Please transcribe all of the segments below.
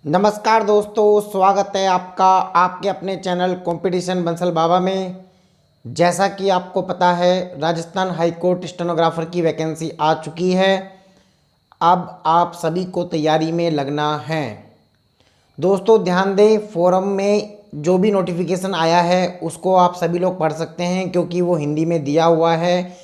नमस्कार दोस्तों, स्वागत है आपका आपके अपने चैनल कंपटीशन बंसल बाबा में। जैसा कि आपको पता है, राजस्थान हाई कोर्ट स्टेनोग्राफर की वैकेंसी आ चुकी है। अब आप सभी को तैयारी में लगना है। दोस्तों ध्यान दें, फोरम में जो भी नोटिफिकेशन आया है उसको आप सभी लोग पढ़ सकते हैं, क्योंकि वो हिंदी में दिया हुआ है।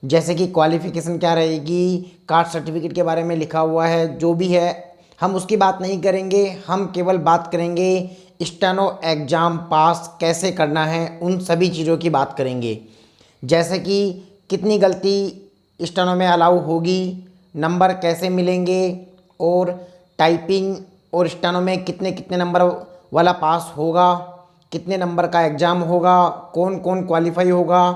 जैसे कि क्वालिफ़िकेशन क्या रहेगी, कास्ट सर्टिफिकेट के बारे में लिखा हुआ है। जो भी है हम उसकी बात नहीं करेंगे, हम केवल बात करेंगे स्टेनो एग्ज़ाम पास कैसे करना है, उन सभी चीज़ों की बात करेंगे। जैसे कि कितनी गलती स्टेनो में अलाउ होगी, नंबर कैसे मिलेंगे, और टाइपिंग और स्टेनो में कितने कितने नंबर वाला पास होगा, कितने नंबर का एग्ज़ाम होगा, कौन कौन क्वालिफाई होगा,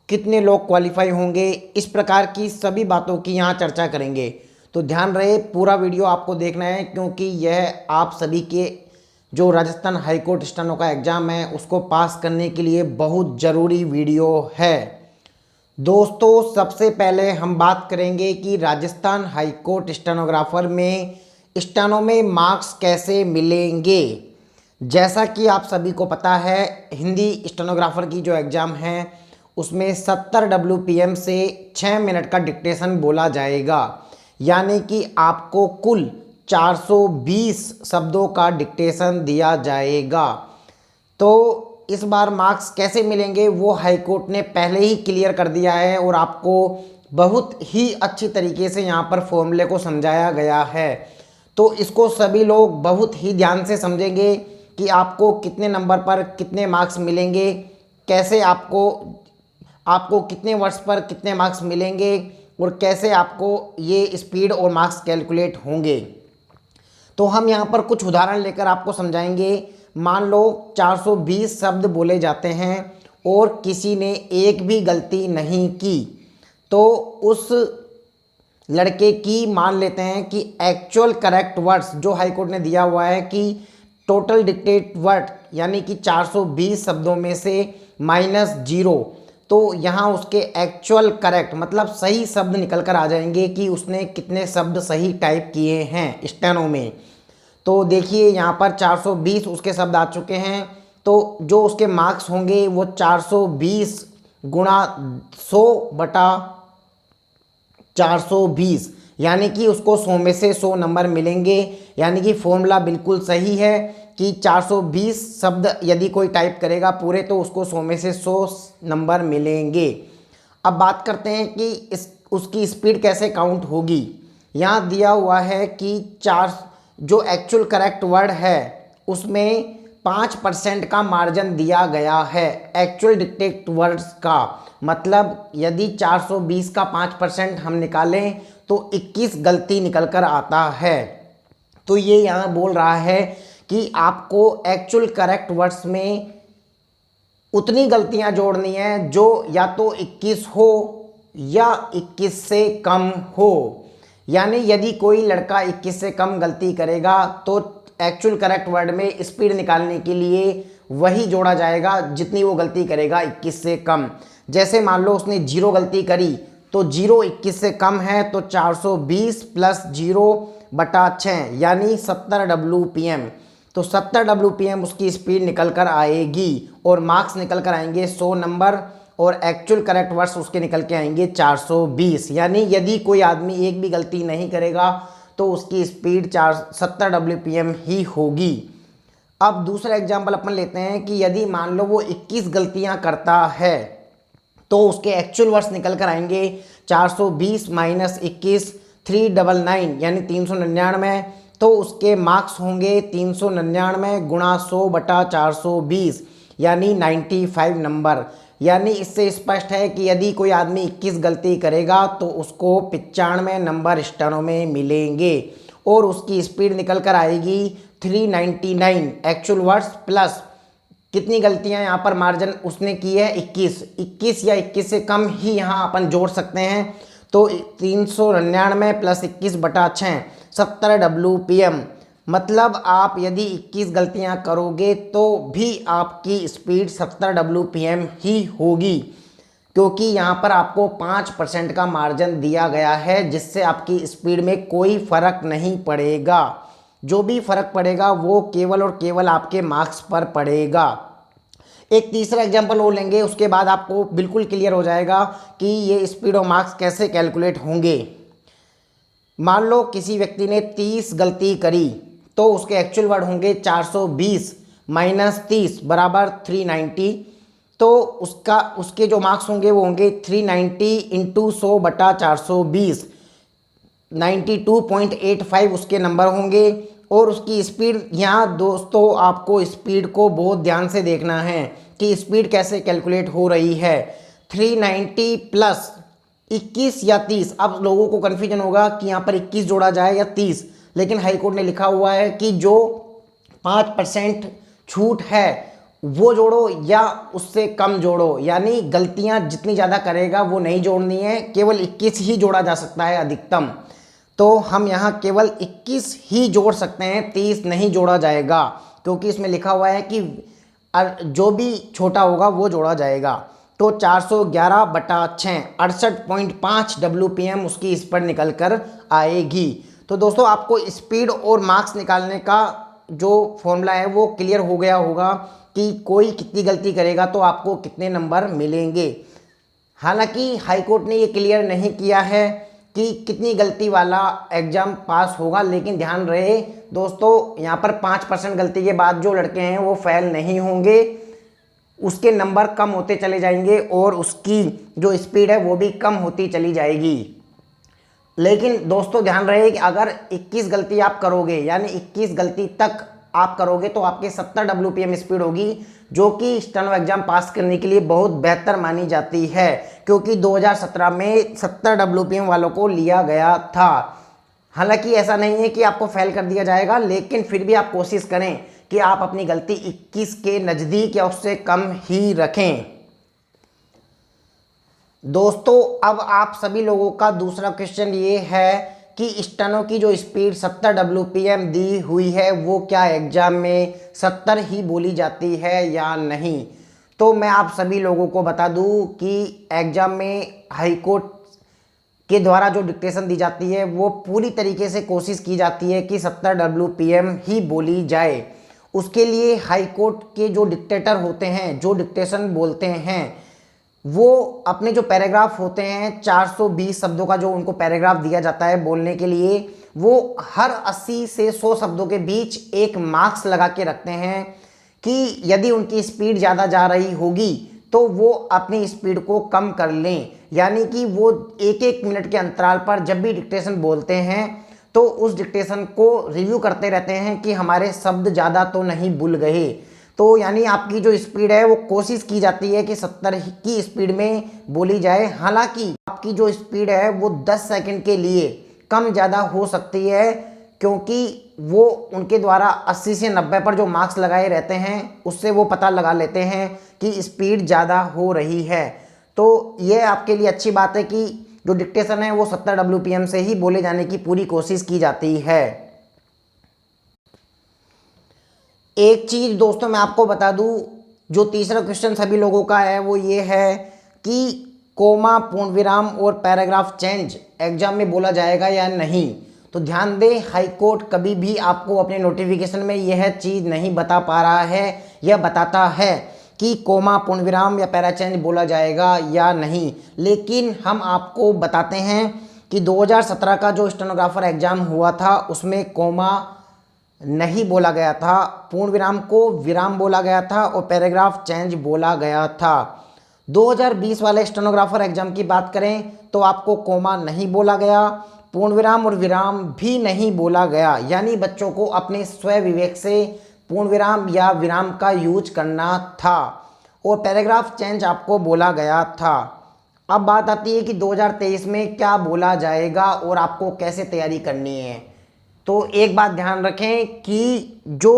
कितने लोग क्वालिफाई होंगे, इस प्रकार की सभी बातों की यहाँ चर्चा करेंगे। तो ध्यान रहे, पूरा वीडियो आपको देखना है, क्योंकि यह आप सभी के जो राजस्थान हाई कोर्ट स्टेनो का एग्ज़ाम है उसको पास करने के लिए बहुत ज़रूरी वीडियो है। दोस्तों सबसे पहले हम बात करेंगे कि राजस्थान हाई कोर्ट स्टेनोग्राफर में स्टेनो में मार्क्स कैसे मिलेंगे। जैसा कि आप सभी को पता है, हिंदी स्टेनोग्राफर की जो एग्ज़ाम है उसमें 70 WPM से 6 मिनट का डिक्टेशन बोला जाएगा, यानी कि आपको कुल 420 शब्दों का डिक्टेशन दिया जाएगा। तो इस बार मार्क्स कैसे मिलेंगे वो हाई कोर्ट ने पहले ही क्लियर कर दिया है, और आपको बहुत ही अच्छी तरीके से यहाँ पर फॉर्मूले को समझाया गया है। तो इसको सभी लोग बहुत ही ध्यान से समझेंगे कि आपको कितने नंबर पर कितने मार्क्स मिलेंगे, कैसे आपको कितने वर्ष पर कितने मार्क्स मिलेंगे, और कैसे आपको ये स्पीड और मार्क्स कैलकुलेट होंगे। तो हम यहाँ पर कुछ उदाहरण लेकर आपको समझाएंगे। मान लो 420 शब्द बोले जाते हैं और किसी ने एक भी गलती नहीं की, तो उस लड़के की मान लेते हैं कि एक्चुअल करेक्ट वर्ड्स जो हाई कोर्ट ने दिया हुआ है कि टोटल डिक्टेट वर्ड, यानी कि 420 शब्दों में से -0, तो यहाँ उसके एक्चुअल करेक्ट मतलब सही शब्द निकल कर आ जाएंगे कि उसने कितने शब्द सही टाइप किए हैं स्टेनो में। तो देखिए यहाँ पर 420 उसके शब्द आ चुके हैं, तो जो उसके मार्क्स होंगे वो 420 गुणा 100 बटा 420, यानी कि उसको 100 में से 100 नंबर मिलेंगे। यानी कि फॉर्मूला बिल्कुल सही है कि 420 शब्द यदि कोई टाइप करेगा पूरे, तो उसको 100 में से 100 नंबर मिलेंगे। अब बात करते हैं कि उसकी स्पीड कैसे काउंट होगी। यहाँ दिया हुआ है कि जो एक्चुअल करेक्ट वर्ड है उसमें 5% का मार्जिन दिया गया है एक्चुअल डिक्टेट वर्ड्स का। मतलब यदि 420 का 5% हम निकालें तो 21 गलती निकल कर आता है। तो ये यहाँ बोल रहा है कि आपको एक्चुअल करेक्ट वर्ड्स में उतनी गलतियाँ जोड़नी है जो या तो 21 हो या 21 से कम हो। यानी यदि कोई लड़का 21 से कम गलती करेगा तो एक्चुअल करेक्ट वर्ड में स्पीड निकालने के लिए वही जोड़ा जाएगा जितनी वो गलती करेगा 21 से कम। जैसे मान लो उसने 0 गलती करी, तो 0 21 से कम है, तो 420 प्लस 0 बटा 6 यानी 70 WPM। तो 70 WPM उसकी स्पीड निकल कर आएगी, और मार्क्स निकल कर आएंगे 100 नंबर, और एक्चुअल करेक्ट वर्ड्स उसके निकल के आएंगे 420। यानी यदि कोई आदमी एक भी गलती नहीं करेगा तो उसकी स्पीड 70 WPM ही होगी। अब दूसरा एग्जाम्पल अपन लेते हैं कि यदि मान लो वो 21 गलतियां करता है, तो उसके एक्चुअल वर्ड्स निकल कर आएंगे 420 माइनस 21 399 यानी 399। तो उसके मार्क्स होंगे 399 गुणा 100 बटा 420 यानी 95 नंबर। यानी इससे स्पष्ट है कि यदि कोई आदमी 21 गलती करेगा तो उसको 95 नंबर स्टेनो में मिलेंगे, और उसकी स्पीड निकल कर आएगी 399 एक्चुअल वर्ड्स प्लस कितनी गलतियां यहाँ पर मार्जिन उसने की है 21 या 21 से कम ही यहाँ अपन जोड़ सकते हैं। तो 399 प्लस 21 बटा 6 70 WPM। मतलब आप यदि 21 गलतियां करोगे तो भी आपकी स्पीड 70 WPM ही होगी, क्योंकि यहाँ पर आपको 5% का मार्जिन दिया गया है, जिससे आपकी स्पीड में कोई फर्क नहीं पड़ेगा। जो भी फर्क पड़ेगा वो केवल और केवल आपके मार्क्स पर पड़ेगा। एक तीसरा एग्जाम्पल और लेंगे, उसके बाद आपको बिल्कुल क्लियर हो जाएगा कि ये स्पीड और मार्क्स कैसे कैलकुलेट होंगे। मान लो किसी व्यक्ति ने 30 गलती करी तो उसके एक्चुअल वर्ड होंगे 420 माइनस 30 बराबर 390। तो उसके जो मार्क्स होंगे वो होंगे 390 इंटू 100 बटा 420, 92.85 उसके नंबर होंगे। और उसकी स्पीड, यहाँ दोस्तों आपको स्पीड को बहुत ध्यान से देखना है कि स्पीड कैसे कैलकुलेट हो रही है। 390 प्लस 21 या 30, अब लोगों को कन्फ्यूजन होगा कि यहाँ पर 21 जोड़ा जाए या 30, लेकिन हाईकोर्ट ने लिखा हुआ है कि जो 5% छूट है वो जोड़ो या उससे कम जोड़ो, यानी गलतियाँ जितनी ज़्यादा करेगा वो नहीं जोड़नी है, केवल 21 ही जोड़ा जा सकता है अधिकतम। तो हम यहाँ केवल 21 ही जोड़ सकते हैं, 30 नहीं जोड़ा जाएगा, क्योंकि इसमें लिखा हुआ है कि जो भी छोटा होगा वो जोड़ा जाएगा। तो 411 बटा 6 68.5 WPM उसकी इस पर निकल कर आएगी। तो दोस्तों आपको स्पीड और मार्क्स निकालने का जो फॉर्मूला है वो क्लियर हो गया होगा कि कोई कितनी गलती करेगा तो आपको कितने नंबर मिलेंगे। हालांकि हाईकोर्ट ने ये क्लियर नहीं किया है कि कितनी गलती वाला एग्ज़ाम पास होगा, लेकिन ध्यान रहे दोस्तों यहाँ पर 5% गलती के बाद जो लड़के हैं वो फेल नहीं होंगे, उसके नंबर कम होते चले जाएंगे और उसकी जो स्पीड है वो भी कम होती चली जाएगी। लेकिन दोस्तों ध्यान रहे कि अगर 21 गलती आप करोगे, यानी 21 गलती तक आप करोगे तो आपके 70 WPM स्पीड होगी, जो कि स्टेनो एग्जाम पास करने के लिए बहुत बेहतर मानी जाती है, क्योंकि 2017 में 70 WPM वालों को लिया गया था। हालांकि ऐसा नहीं है कि आपको फेल कर दिया जाएगा, लेकिन फिर भी आप कोशिश करें कि आप अपनी गलती 21 के नज़दीक या उससे कम ही रखें। दोस्तों अब आप सभी लोगों का दूसरा क्वेश्चन ये है कि स्टेनो की जो स्पीड 70 WPM दी हुई है वो क्या एग्ज़ाम में 70 ही बोली जाती है या नहीं। तो मैं आप सभी लोगों को बता दूं कि एग्ज़ाम में हाईकोर्ट के द्वारा जो डिक्टेशन दी जाती है वो पूरी तरीके से कोशिश की जाती है कि 70 WPM ही बोली जाए। उसके लिए हाईकोर्ट के जो डिक्टेटर होते हैं, जो डिक्टेशन बोलते हैं, वो अपने जो पैराग्राफ होते हैं 420 शब्दों का जो उनको पैराग्राफ दिया जाता है बोलने के लिए, वो हर 80 से 100 शब्दों के बीच एक मार्क्स लगा के रखते हैं कि यदि उनकी स्पीड ज़्यादा जा रही होगी तो वो अपनी स्पीड को कम कर लें। यानी कि वो एक एक मिनट के अंतराल पर जब भी डिक्टेशन बोलते हैं तो उस डिक्टेशन को रिव्यू करते रहते हैं कि हमारे शब्द ज़्यादा तो नहीं भूल गए। तो यानी आपकी जो स्पीड है वो कोशिश की जाती है कि 70 की स्पीड में बोली जाए। हालांकि आपकी जो स्पीड है वो 10 सेकंड के लिए कम ज़्यादा हो सकती है, क्योंकि वो उनके द्वारा 80 से 90 पर जो मार्क्स लगाए रहते हैं उससे वो पता लगा लेते हैं कि स्पीड ज़्यादा हो रही है। तो ये आपके लिए अच्छी बात है कि जो डिक्टेशन है वो 70 WPM से ही बोले जाने की पूरी कोशिश की जाती है। एक चीज़ दोस्तों मैं आपको बता दूं, जो तीसरा क्वेश्चन सभी लोगों का है वो ये है कि कोमा, पूर्ण विराम और पैराग्राफ चेंज एग्जाम में बोला जाएगा या नहीं। तो ध्यान दें, हाईकोर्ट कभी भी आपको अपने नोटिफिकेशन में यह चीज़ नहीं बता पा रहा है या बताता है कि कोमा, पूर्ण विराम या पैरा चेंज बोला जाएगा या नहीं, लेकिन हम आपको बताते हैं कि 2017 का जो स्टेनोग्राफर एग्ज़ाम हुआ था उसमें कोमा नहीं बोला गया था, पूर्ण विराम को विराम बोला गया था और पैराग्राफ चेंज बोला गया था। 2020 वाले स्टेनोग्राफर एग्जाम की बात करें तो आपको कोमा नहीं बोला गया, पूर्ण विराम और विराम भी नहीं बोला गया, यानी बच्चों को अपने स्व विवेक से पूर्ण विराम या विराम का यूज करना था और पैराग्राफ चेंज आपको बोला गया था। अब बात आती है कि 2023 में क्या बोला जाएगा और आपको कैसे तैयारी करनी है। तो एक बात ध्यान रखें कि जो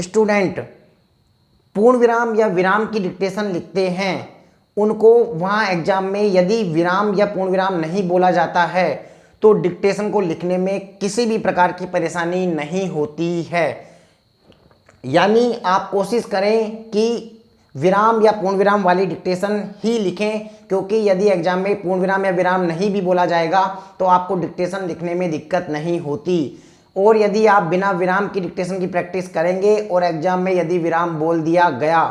स्टूडेंट पूर्ण विराम या विराम की डिक्टेशन लिखते हैं उनको वहाँ एग्जाम में यदि विराम या पूर्ण विराम नहीं बोला जाता है तो डिक्टेशन को लिखने में किसी भी प्रकार की परेशानी नहीं होती है। यानी आप कोशिश करें कि विराम या पूर्ण विराम वाली डिक्टेशन ही लिखें, क्योंकि यदि एग्जाम में पूर्ण विराम या विराम नहीं भी बोला जाएगा तो आपको डिक्टेशन लिखने में दिक्कत नहीं होती। और यदि आप बिना विराम की डिक्टेशन की प्रैक्टिस करेंगे और एग्जाम में यदि विराम बोल दिया गया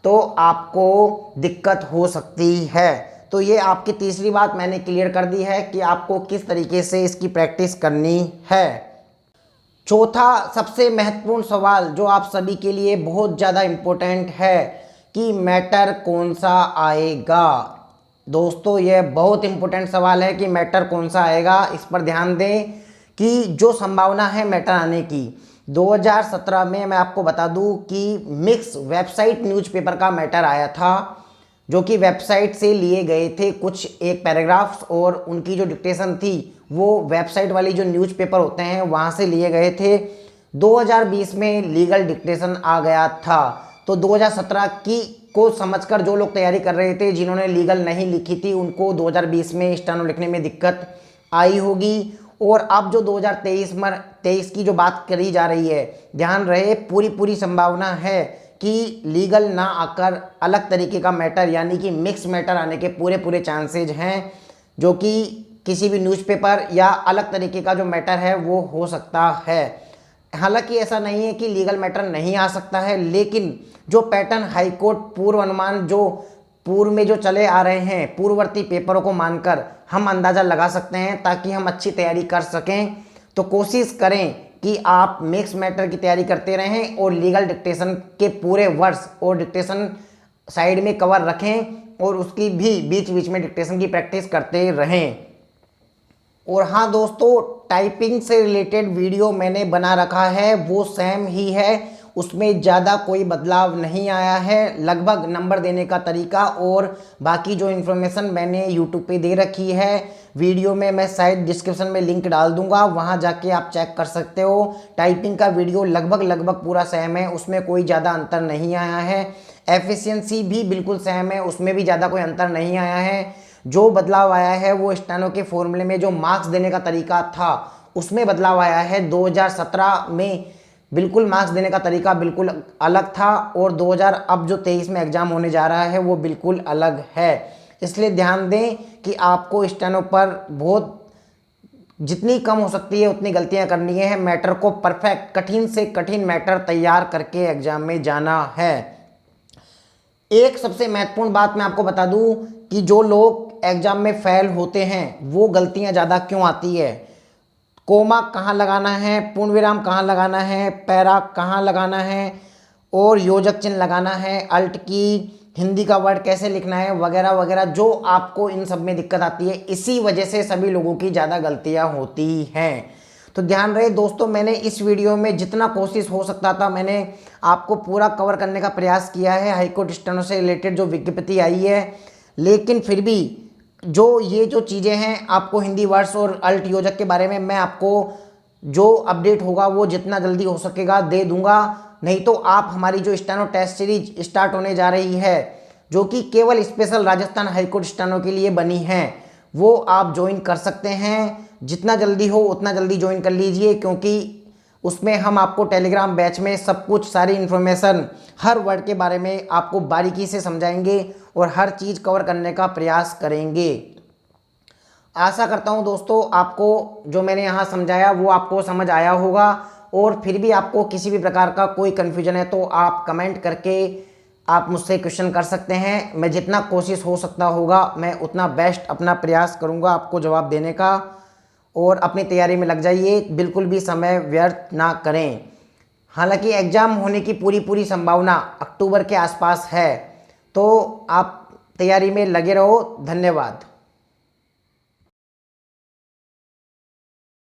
तो आपको दिक्कत हो सकती है। तो ये आपकी तीसरी बात मैंने क्लियर कर दी है कि आपको किस तरीके से इसकी प्रैक्टिस करनी है। चौथा सबसे महत्वपूर्ण सवाल जो आप सभी के लिए बहुत ज़्यादा इम्पोर्टेंट है कि मैटर कौन सा आएगा। दोस्तों यह बहुत इम्पोर्टेंट सवाल है कि मैटर कौन सा आएगा। इस पर ध्यान दें कि जो संभावना है मैटर आने की 2017 में मैं आपको बता दूं कि मिक्स वेबसाइट न्यूज़पेपर का मैटर आया था, जो कि वेबसाइट से लिए गए थे कुछ एक पैराग्राफ्स और उनकी जो डिक्टेशन थी वो वेबसाइट वाली जो न्यूज़पेपर होते हैं वहाँ से लिए गए थे। 2020 में लीगल डिक्टेशन आ गया था। तो 2017 की को समझकर जो लोग तैयारी कर रहे थे, जिन्होंने लीगल नहीं लिखी थी, उनको 2020 में स्टेनो लिखने में दिक्कत आई होगी। और अब जो 2023 की जो बात करी जा रही है, ध्यान रहे पूरी संभावना है कि लीगल ना आकर अलग तरीके का मैटर यानी कि मिक्स मैटर आने के पूरे चांसेज हैं, जो कि किसी भी न्यूज़पेपर या अलग तरीके का जो मैटर है वो हो सकता है। हालांकि ऐसा नहीं है कि लीगल मैटर नहीं आ सकता है, लेकिन जो पैटर्न हाईकोर्ट पूर्व अनुमान जो पूर्व में जो चले आ रहे हैं पूर्ववर्ती पेपरों को मानकर हम अंदाज़ा लगा सकते हैं, ताकि हम अच्छी तैयारी कर सकें। तो कोशिश करें कि आप मिक्स मैटर की तैयारी करते रहें और लीगल डिक्टेशन के पूरे वर्ड्स और डिक्टेशन साइड में कवर रखें और उसकी भी बीच बीच में डिक्टेशन की प्रैक्टिस करते रहें। और हाँ दोस्तों, टाइपिंग से रिलेटेड वीडियो मैंने बना रखा है, वो सेम ही है, उसमें ज़्यादा कोई बदलाव नहीं आया है। लगभग नंबर देने का तरीका और बाकी जो इन्फॉर्मेशन मैंने यूट्यूब पे दे रखी है वीडियो में, मैं शायद डिस्क्रिप्शन में लिंक डाल दूंगा, वहाँ जाके आप चेक कर सकते हो। टाइपिंग का वीडियो लगभग पूरा सेम है, उसमें कोई ज़्यादा अंतर नहीं आया है। एफिशिएंसी भी बिल्कुल सेम है, उसमें भी ज़्यादा कोई अंतर नहीं आया है। जो बदलाव आया है वो स्टेनो के फॉर्मूले में जो मार्क्स देने का तरीका था उसमें बदलाव आया है। 2017 में बिल्कुल मार्क्स देने का तरीका बिल्कुल अलग था और 2000 अब जो 23 में एग्जाम होने जा रहा है वो बिल्कुल अलग है। इसलिए ध्यान दें कि आपको स्टेनो पर बहुत जितनी कम हो सकती है उतनी गलतियां करनी है। मैटर को परफेक्ट कठिन से कठिन मैटर तैयार करके एग्जाम में जाना है। एक सबसे महत्वपूर्ण बात मैं आपको बता दूं कि जो लोग एग्जाम में फेल होते हैं वो गलतियां ज़्यादा क्यों आती है। कोमा कहाँ लगाना है, पूर्ण विराम कहाँ लगाना है, पैरा कहाँ लगाना है और योजक चिन्ह लगाना है, अल्ट की हिंदी का वर्ड कैसे लिखना है वगैरह वगैरह, जो आपको इन सब में दिक्कत आती है, इसी वजह से सभी लोगों की ज़्यादा गलतियां होती हैं। तो ध्यान रहे दोस्तों, मैंने इस वीडियो में जितना कोशिश हो सकता था मैंने आपको पूरा कवर करने का प्रयास किया है। हाईकोर्ट स्टेनो से रिलेटेड जो विज्ञप्ति आई है, लेकिन फिर भी जो ये जो चीज़ें हैं आपको हिंदी वर्ड्स और अल्ट योजक के बारे में मैं आपको जो अपडेट होगा वो जितना जल्दी हो सकेगा दे दूंगा। नहीं तो आप हमारी जो स्टेनो टेस्ट सीरीज स्टार्ट होने जा रही है, जो कि केवल स्पेशल राजस्थान हाईकोर्ट स्टेनो के लिए बनी है, वो आप ज्वाइन कर सकते हैं। जितना जल्दी हो उतना जल्दी ज्वाइन कर लीजिए, क्योंकि उसमें हम आपको टेलीग्राम बैच में सब कुछ सारी इन्फॉर्मेशन हर वर्ड के बारे में आपको बारीकी से समझाएंगे और हर चीज़ कवर करने का प्रयास करेंगे। आशा करता हूं दोस्तों आपको जो मैंने यहाँ समझाया वो आपको समझ आया होगा, और फिर भी आपको किसी भी प्रकार का कोई कन्फ्यूजन है तो आप कमेंट करके आप मुझसे क्वेश्चन कर सकते हैं। मैं जितना कोशिश हो सकता होगा मैं उतना बेस्ट अपना प्रयास करूँगा आपको जवाब देने का, और अपनी तैयारी में लग जाइए, बिल्कुल भी समय व्यर्थ ना करें। हालांकि एग्ज़ाम होने की पूरी संभावना अक्टूबर के आसपास है, तो आप तैयारी में लगे रहो। धन्यवाद।